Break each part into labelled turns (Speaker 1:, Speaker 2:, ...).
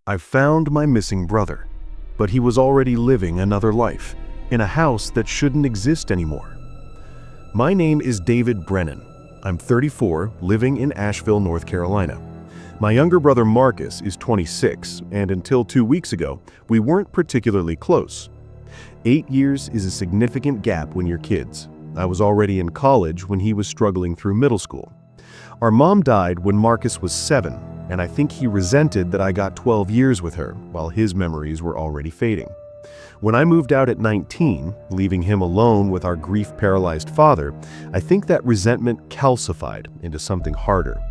Speaker 1: I found my missing brother, but he was already living another life in a house that shouldn't exist anymore. My name is David Brennan. I'm 34, living in Asheville, North Carolina. My younger brother Marcus is 26, and until 2 weeks ago, we weren't particularly close. 8 years is a significant gap when you're kids. I was already in college when he was struggling through middle school. Our mom died when Marcus was 7, and I think he resented that I got 12 years with her, while his memories were already fading. When I moved out at 19, leaving him alone with our grief-paralyzed father, I think that resentment calcified into something harder.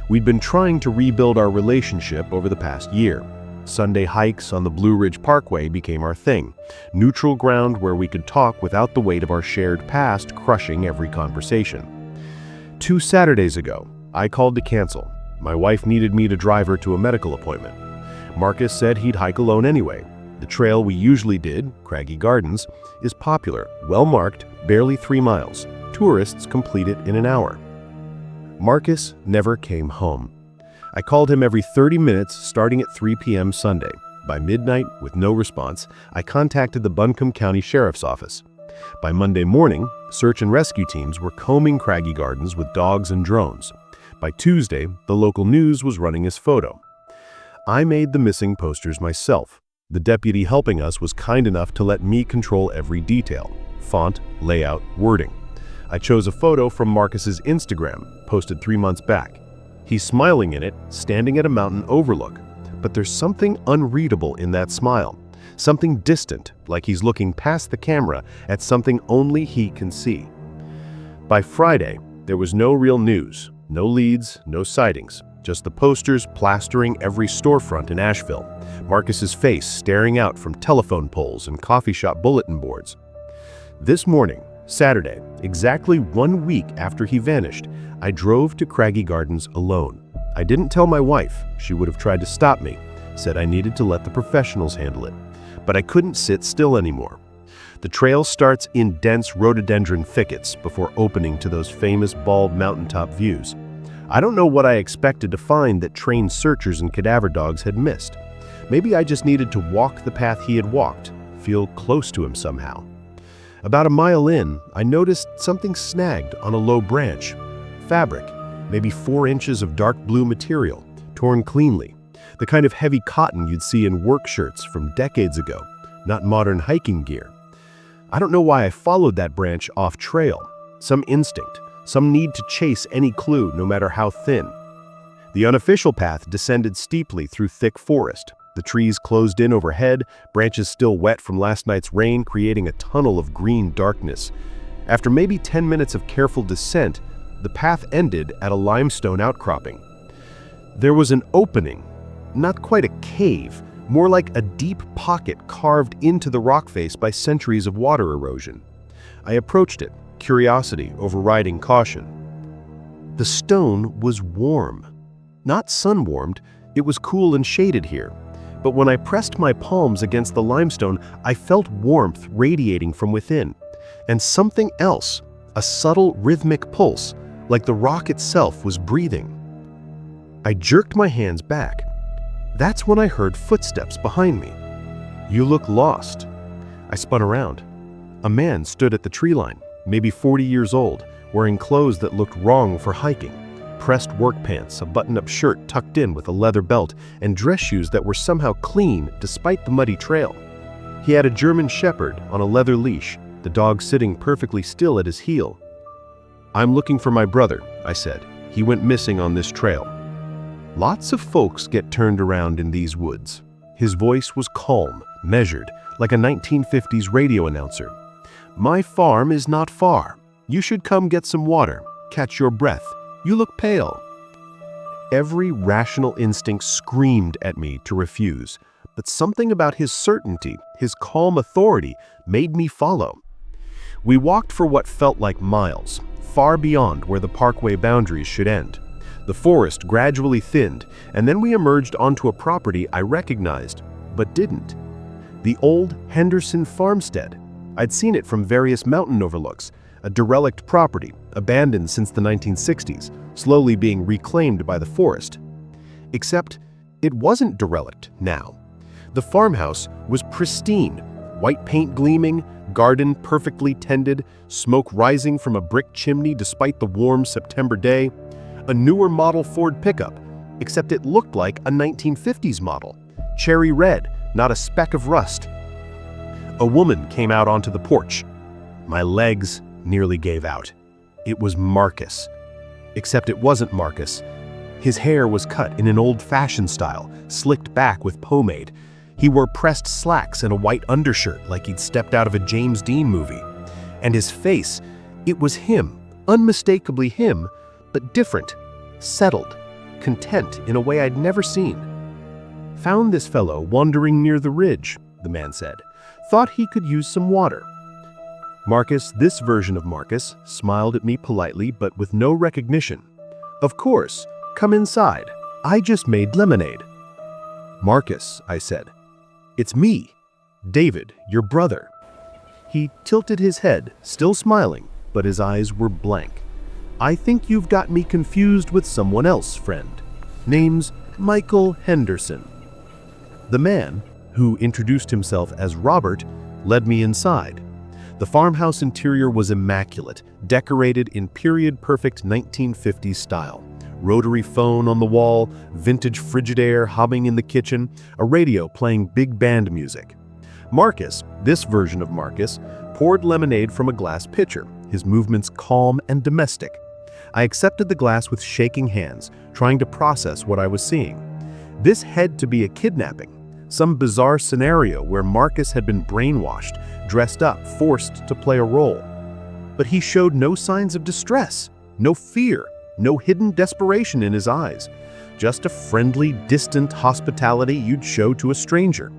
Speaker 1: We'd been trying to rebuild our relationship over the past year. Sunday hikes on the Blue Ridge Parkway became our thing, neutral ground where we could talk without the weight of our shared past crushing every conversation. 2 Saturdays ago, I called to cancel. My wife needed me to drive her to a medical appointment. Marcus said he'd hike alone anyway. The trail we usually did, Craggy Gardens, is popular, well-marked, barely 3 miles. Tourists complete it in an hour. Marcus never came home. I called him every 30 minutes starting at 3 p.m. Sunday. By midnight, with no response, I contacted the Buncombe County Sheriff's Office. By Monday morning, search and rescue teams were combing Craggy Gardens with dogs and drones. By Tuesday, the local news was running his photo. I made the missing posters myself. The deputy helping us was kind enough to let me control every detail: font, layout, wording. I chose a photo from Marcus's Instagram, posted 3 months back. He's smiling in it, standing at a mountain overlook. But there's something unreadable in that smile. Something distant, like he's looking past the camera at something only he can see. By Friday, there was no real news, no leads, no sightings. Just the posters plastering every storefront in Asheville, Marcus's face staring out from telephone poles and coffee shop bulletin boards. This morning, Saturday, exactly 1 week after he vanished, I drove to Craggy Gardens alone. I didn't tell my wife. She would have tried to stop me, said I needed to let the professionals handle it. But I couldn't sit still anymore. The trail starts in dense rhododendron thickets before opening to those famous bald mountaintop views. I don't know what I expected to find that trained searchers and cadaver dogs had missed. Maybe I just needed to walk the path he had walked, feel close to him somehow. About a mile in, I noticed something snagged on a low branch. Fabric, maybe 4 inches of dark blue material, torn cleanly. The kind of heavy cotton you'd see in work shirts from decades ago, not modern hiking gear. I don't know why I followed that branch off trail. Some instinct. Some need to chase any clue, no matter how thin. The unofficial path descended steeply through thick forest. The trees closed in overhead, branches still wet from last night's rain, creating a tunnel of green darkness. After maybe 10 minutes of careful descent, the path ended at a limestone outcropping. There was an opening, not quite a cave, more like a deep pocket carved into the rock face by centuries of water erosion. I approached it, curiosity overriding caution. The stone was warm. Not sun-warmed, it was cool and shaded here. But when I pressed my palms against the limestone, I felt warmth radiating from within. And something else, a subtle rhythmic pulse, like the rock itself was breathing. I jerked my hands back. That's when I heard footsteps behind me. "You look lost." I spun around. A man stood at the tree line, maybe 40 years old, wearing clothes that looked wrong for hiking. Pressed work pants, a button-up shirt tucked in with a leather belt, and dress shoes that were somehow clean despite the muddy trail. He had a German Shepherd on a leather leash, the dog sitting perfectly still at his heel. "I'm looking for my brother," I said. "He went missing on this trail." Lots of folks get turned around in these woods. His voice was calm, measured, like a 1950s radio announcer. "My farm is not far. You should come get some water. Catch your breath. You look pale." Every rational instinct screamed at me to refuse, but something about his certainty, his calm authority, made me follow. We walked for what felt like miles, far beyond where the parkway boundaries should end. The forest gradually thinned, and then we emerged onto a property I recognized, but didn't. The old Henderson farmstead. I'd seen it from various mountain overlooks, a derelict property, abandoned since the 1960s, slowly being reclaimed by the forest. Except It wasn't derelict now. The farmhouse was pristine, white paint gleaming, garden perfectly tended, smoke rising from a brick chimney despite the warm September day. A newer model Ford pickup, except it looked like a 1950s model. Cherry red, not a speck of rust. A woman came out onto the porch. My legs nearly gave out. It was Marcus. Except it wasn't Marcus. His hair was cut in an old-fashioned style, slicked back with pomade. He wore pressed slacks and a white undershirt like he'd stepped out of a James Dean movie. And his face, it was him, unmistakably him, but different, settled, content in a way I'd never seen. "Found this fellow wandering near the ridge," the man said. "Thought he could use some water." Marcus, this version of Marcus, smiled at me politely but with no recognition. "Of course, come inside. I just made lemonade." "Marcus," I said. "It's me, David, your brother." He tilted his head, still smiling, but his eyes were blank. "I think you've got me confused with someone else, friend. Name's Michael Henderson." The man, who introduced himself as Robert, led me inside. The farmhouse interior was immaculate, decorated in period-perfect 1950s style. Rotary phone on the wall, vintage Frigidaire humming in the kitchen, a radio playing big band music. Marcus, this version of Marcus, poured lemonade from a glass pitcher, his movements calm and domestic. I accepted the glass with shaking hands, trying to process what I was seeing. This had to be a kidnapping, some bizarre scenario where Marcus had been brainwashed, dressed up, forced to play a role. But he showed no signs of distress, no fear, no hidden desperation in his eyes, just a friendly, distant hospitality you'd show to a stranger.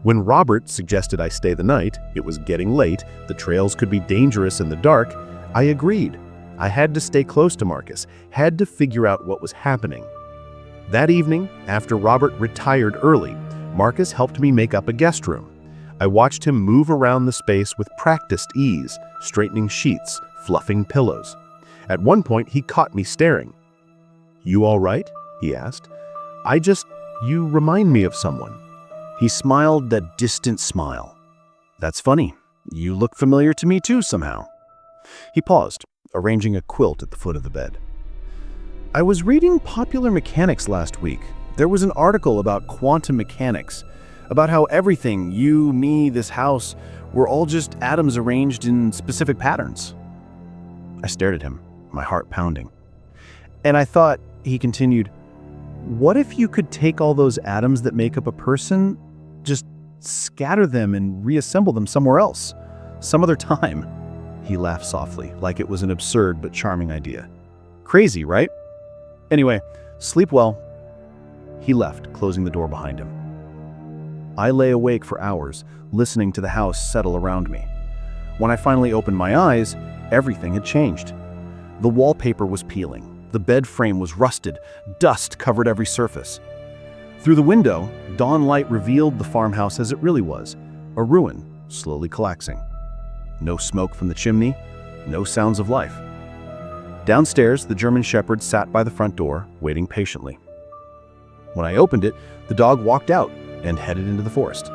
Speaker 1: When Robert suggested I stay the night, it was getting late, the trails could be dangerous in the dark, I agreed. I had to stay close to Marcus, had to figure out what was happening. That evening, after Robert retired early, Marcus helped me make up a guest room. I watched him move around the space with practiced ease, straightening sheets, fluffing pillows. At one point, he caught me staring. "You all right?" he asked. You remind me of someone." He smiled that distant smile. "That's funny. You look familiar to me too somehow." He paused, arranging a quilt at the foot of the bed. "I was reading Popular Mechanics last week. There was an article about quantum mechanics, about how everything, you, me, this house, were all just atoms arranged in specific patterns." I stared at him, my heart pounding. "And I thought," he continued, "what if you could take all those atoms that make up a person, just scatter them and reassemble them somewhere else, some other time?" He laughed softly, like it was an absurd but charming idea. "Crazy, right? Anyway, sleep well." He left, closing the door behind him. I lay awake for hours, listening to the house settle around me. When I finally opened my eyes, everything had changed. The wallpaper was peeling, the bed frame was rusted, dust covered every surface. Through the window, dawn light revealed the farmhouse as it really was, a ruin, slowly collapsing. No smoke from the chimney, no sounds of life. Downstairs, the German Shepherd sat by the front door, waiting patiently. When I opened it, the dog walked out and headed into the forest.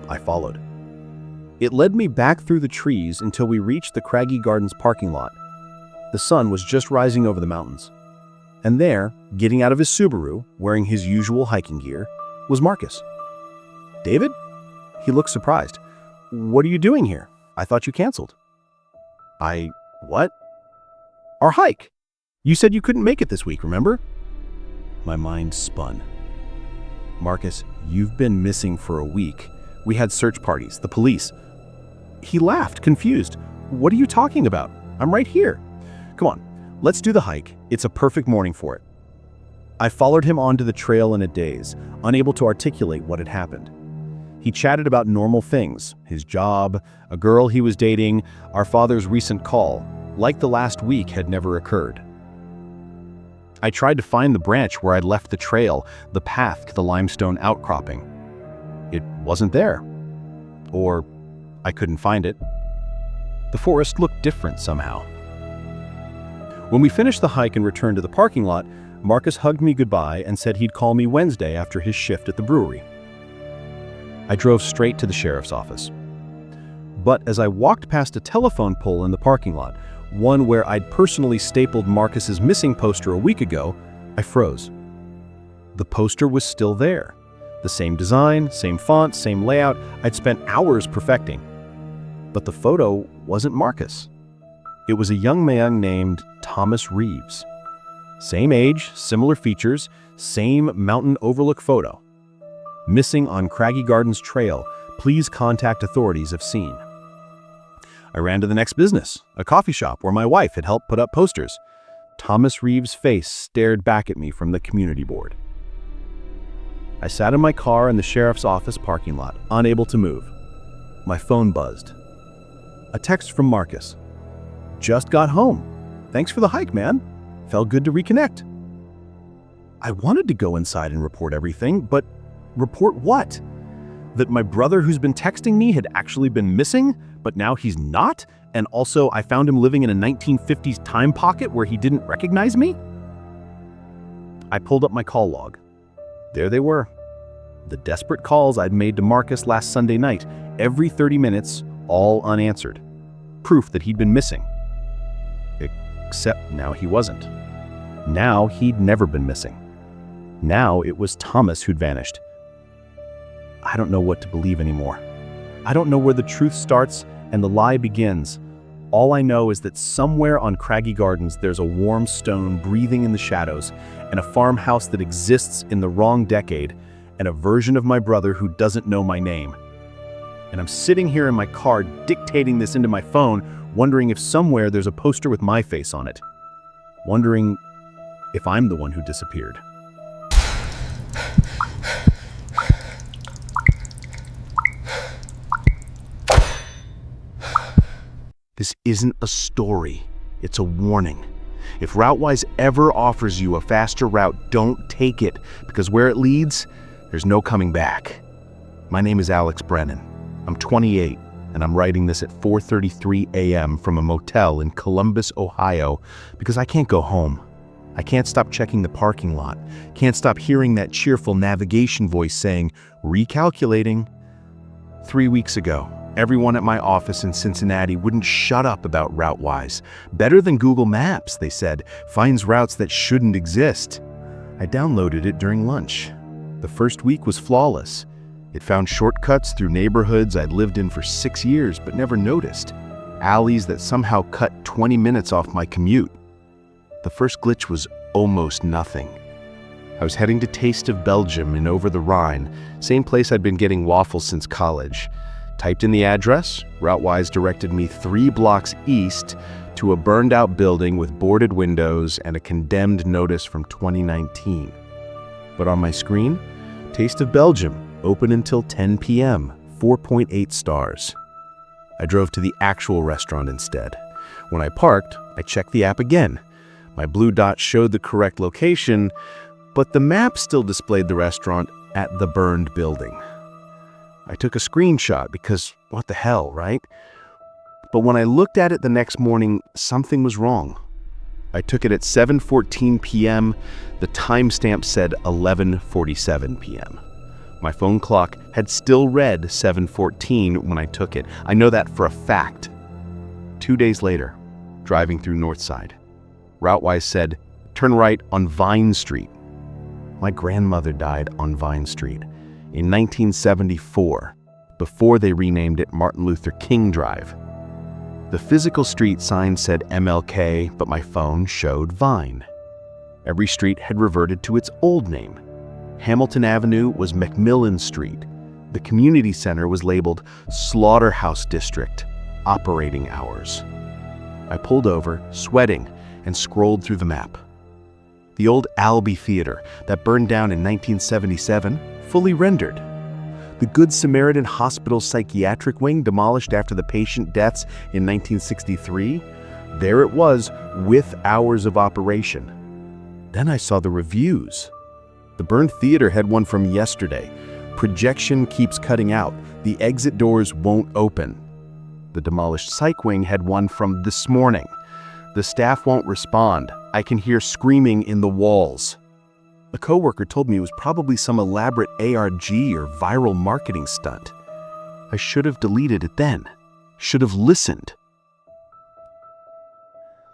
Speaker 1: I followed. It led me back through the trees until we reached the Craggy Gardens parking lot. The sun was just rising over the mountains. And there, getting out of his Subaru, wearing his usual hiking gear, was Marcus. "David?" He looked surprised. "What are you doing here? I thought you canceled." What? "Our hike. You said you couldn't make it this week, remember?" My mind spun. "Marcus, you've been missing for a week. We had search parties, the police." He laughed, confused. "What are you talking about? I'm right here. Come on, let's do the hike. It's a perfect morning for it." I followed him onto the trail in a daze, unable to articulate what had happened. He chatted about normal things, his job, a girl he was dating, our father's recent call, like the last week had never occurred. I tried to find the branch where I'd left the trail, the path to the limestone outcropping. It wasn't there. Or I couldn't find it. The forest looked different somehow. When we finished the hike and returned to the parking lot,
Speaker 2: Marcus hugged me goodbye and said he'd call me Wednesday after his shift at the brewery. I drove straight to the sheriff's office. But as I walked past a telephone pole in the parking lot, one where I'd personally stapled Marcus's missing poster a week ago, I froze. The poster was still there. The same design, same font, same layout I'd spent hours perfecting. But the photo wasn't Marcus. It was a young man named Thomas Reeves. Same age, similar features, same mountain overlook photo. Missing on Craggy Gardens Trail. Please contact authorities if seen. I ran to the next business, a coffee shop where my wife had helped put up posters. Thomas Reeves' face stared back at me from the community board. I sat in my car in the sheriff's office parking lot, unable to move. My phone buzzed. A text from Marcus. Just got home. Thanks for the hike, man. Felt good to reconnect. I wanted to go inside and report everything, but report what? That my brother who's been texting me had actually been missing, but now he's not? And also I found him living in a 1950s time pocket where he didn't recognize me? I pulled up my call log. There they were. The desperate calls I'd made to Marcus last Sunday night, every 30 minutes, all unanswered. Proof that he'd been missing. Except now he wasn't. Now he'd never been missing. Now it was Thomas who'd vanished. I don't know what to believe anymore. I don't know where the truth starts and the lie begins. All I know is that somewhere on Craggy Gardens there's a warm stone breathing in the shadows, and a farmhouse that exists in the wrong decade, and a version of my brother who doesn't know my name. And I'm sitting here in my car dictating this into my phone, wondering if somewhere there's a poster with my face on it. Wondering if I'm the one who disappeared.
Speaker 1: This isn't a story, it's a warning. If RouteWise ever offers you a faster route, don't take it, because where it leads, there's no coming back. My name is Alex Brennan. I'm 28, and I'm writing this at 4:33 a.m. from a motel in Columbus, Ohio, because I can't go home. I can't stop checking the parking lot, can't stop hearing that cheerful navigation voice saying, recalculating. 3 weeks ago, everyone at my office in Cincinnati wouldn't shut up about RouteWise. Better than Google Maps, they said, finds routes that shouldn't exist. I downloaded it during lunch. The first week was flawless. It found shortcuts through neighborhoods I'd lived in for 6 years but never noticed. Alleys that somehow cut 20 minutes off my commute. The first glitch was almost nothing. I was heading to Taste of Belgium in Over the Rhine, same place I'd been getting waffles since college. Typed in the address, RouteWise directed me 3 blocks east to a burned-out building with boarded windows and a condemned notice from 2019. But on my screen, Taste of Belgium, open until 10 p.m., 4.8 stars. I drove to the actual restaurant instead. When I parked, I checked the app again. My blue dot showed the correct location, but the map still displayed the restaurant at the burned building. I took a screenshot because what the hell, right? But when I looked at it the next morning, something was wrong. I took it at 7:14 p.m. The timestamp said 11:47 p.m. My phone clock had still read 7:14 when I took it. I know that for a fact. 2 days later, driving through Northside, RouteWise said, turn right on Vine Street. My grandmother died on Vine Street in 1974, before they renamed it Martin Luther King Drive. The physical street sign said MLK, but my phone showed Vine. Every street had reverted to its old name. Hamilton Avenue was Macmillan Street. The community center was labeled Slaughterhouse District, operating hours. I pulled over, sweating, and scrolled through the map. The old Albee Theater that burned down in 1977, fully rendered. The Good Samaritan Hospital psychiatric wing demolished after the patient deaths in 1963, there it was with hours of operation. Then I saw the reviews. The burned theater had one from yesterday. Projection keeps cutting out. The exit doors won't open. The demolished psych wing had one from this morning. The staff won't respond.
Speaker 2: I can hear screaming in the walls. A coworker told me it was probably some elaborate ARG or viral marketing stunt. I should have deleted it then. Should have listened.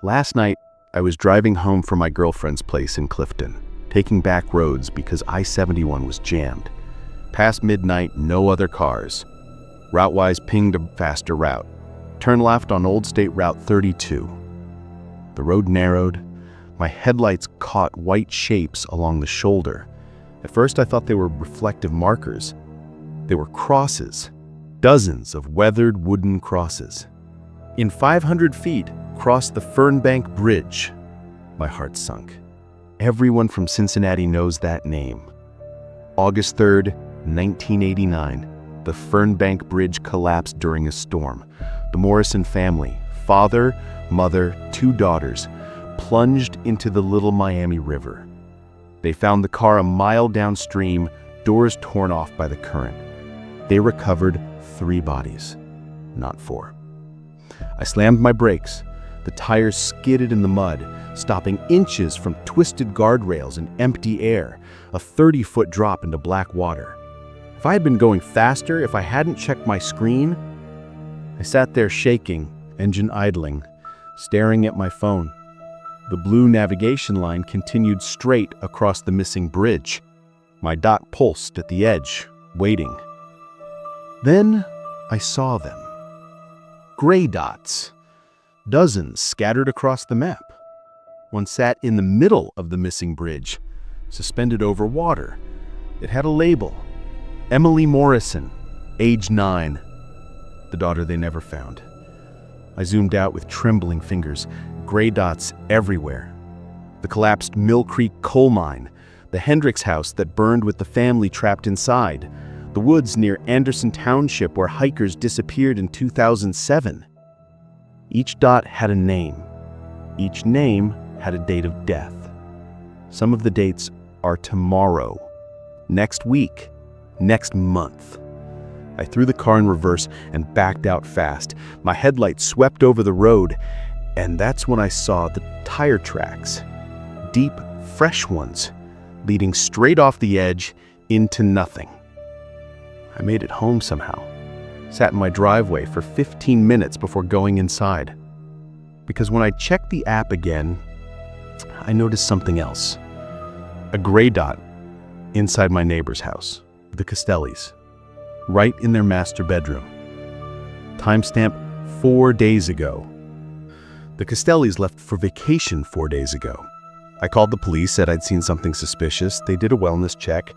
Speaker 2: Last night, I was driving home from my girlfriend's place in Clifton, taking back roads because I-71 was jammed. Past midnight, no other cars. RouteWise pinged a faster route. Turn left on Old State Route 32. The road narrowed. My headlights caught white shapes along the shoulder. At first I thought they were reflective markers. They were crosses. Dozens of weathered wooden crosses. In 500 feet, crossed the Fernbank Bridge. My heart sunk. Everyone from Cincinnati knows that name. August 3rd, 1989, the Fernbank Bridge collapsed during a storm. The Morrison family, father, mother, 2 daughters, plunged into the Little Miami River. They found the car a mile downstream, doors torn off by the current. They recovered 3 bodies, not 4. I slammed my brakes. The tires skidded in the mud, stopping inches from twisted guardrails and empty air, a 30-foot drop into black water. If I had been going faster, if I hadn't checked my screen, I sat there shaking, engine idling, staring at my phone. The blue navigation line continued straight across the missing bridge. My dot pulsed at the edge, waiting. Then I saw them. Gray dots. Dozens scattered across the map. One sat in the middle of the missing bridge, suspended over water. It had a label. Emily Morrison, age 9. The daughter they never found. I zoomed out with trembling fingers. Gray dots everywhere. The collapsed Mill Creek coal mine, the Hendricks house that burned with the family trapped inside, the woods near Anderson Township where hikers disappeared in 2007. Each dot had a name. Each name had a date of death. Some of the dates are tomorrow, next week, next month. I threw the car in reverse and backed out fast. My headlights swept over the road, and that's when I saw the tire tracks. Deep, fresh ones, leading straight off the edge into nothing. I made it home somehow. Sat in my driveway for 15 minutes before going inside. Because when I checked the app again, I noticed something else. A gray dot inside my neighbor's house, the Castellis, right in their master bedroom. Timestamp 4 days ago. The Castellis left for vacation 4 days ago. I called the police, said I'd seen something suspicious. They did a wellness check.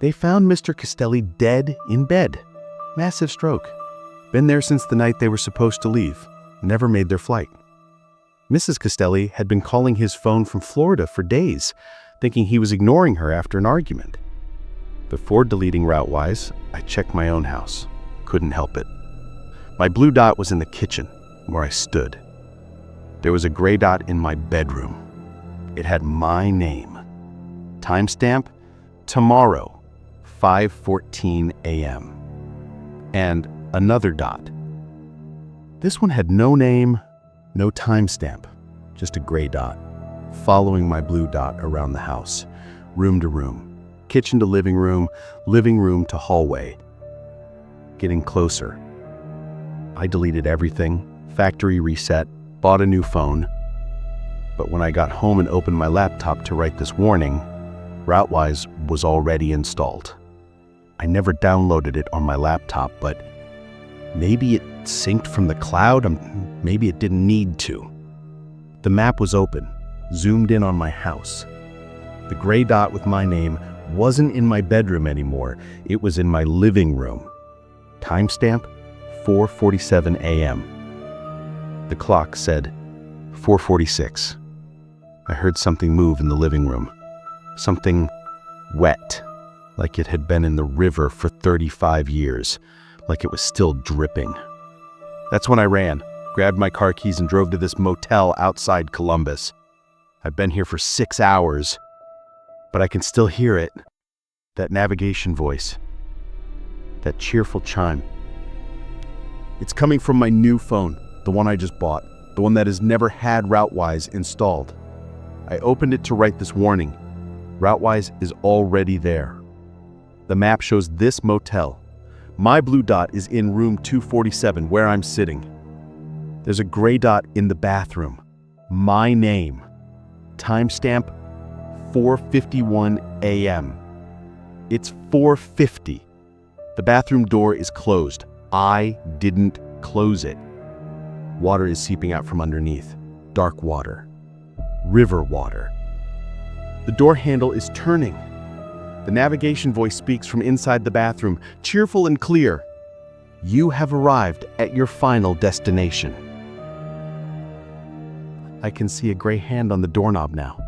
Speaker 2: They found Mr. Castelli dead in bed. Massive stroke. Been there since the night they were supposed to leave. Never made their flight. Mrs. Castelli had been calling his phone from Florida for days, thinking he was ignoring her after an argument. Before deleting RouteWise, I checked my own house. Couldn't help it. My blue dot was in the kitchen, where I stood. There was a gray dot in my bedroom. It had my name. Timestamp, tomorrow, 5:14 a.m. And another dot. This one had no name, no timestamp, just a gray dot, following my blue dot around the house, room to room, kitchen to living room to hallway. Getting closer. I deleted everything, factory reset, bought a new phone. But when I got home and opened my laptop to write this warning, RouteWise was already installed. I never downloaded it on my laptop, but maybe it synced from the cloud, maybe it didn't need to. The map was open, zoomed in on my house. The gray dot with my name wasn't in my bedroom anymore, it was in my living room. Timestamp, 4:47 a.m. The clock said 4:46. I heard something move in the living room. Something wet, like it had been in the river for 35 years, like it was still dripping. That's when I ran, grabbed my car keys and drove to this motel outside Columbus. I've been here for 6 hours, but I can still hear it. That navigation voice, that cheerful chime. It's coming from my new phone, the one I just bought, the one that has never had RouteWise installed. I opened it to write this warning. RouteWise is already there. The map shows this motel. My blue dot is in room 247, where I'm sitting. There's a gray dot in the bathroom. My name. Timestamp 4:51 a.m. It's 4:50. The bathroom door is closed. I didn't close it. Water is seeping out from underneath. Dark water. River water. The door handle is turning. The navigation voice speaks from inside the bathroom, cheerful and clear. You have arrived at your final destination. I can see a gray hand on the doorknob now.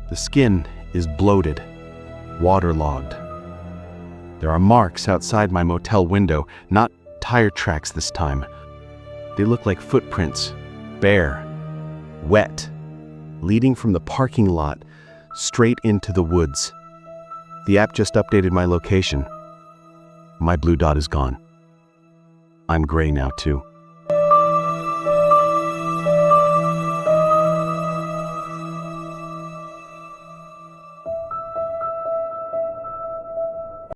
Speaker 2: The skin is bloated, waterlogged. There are marks outside my motel window, not tire tracks this time. They look like footprints, bare, wet, leading from the parking lot straight into the woods. The app just updated my location. My blue dot is gone. I'm gray now too.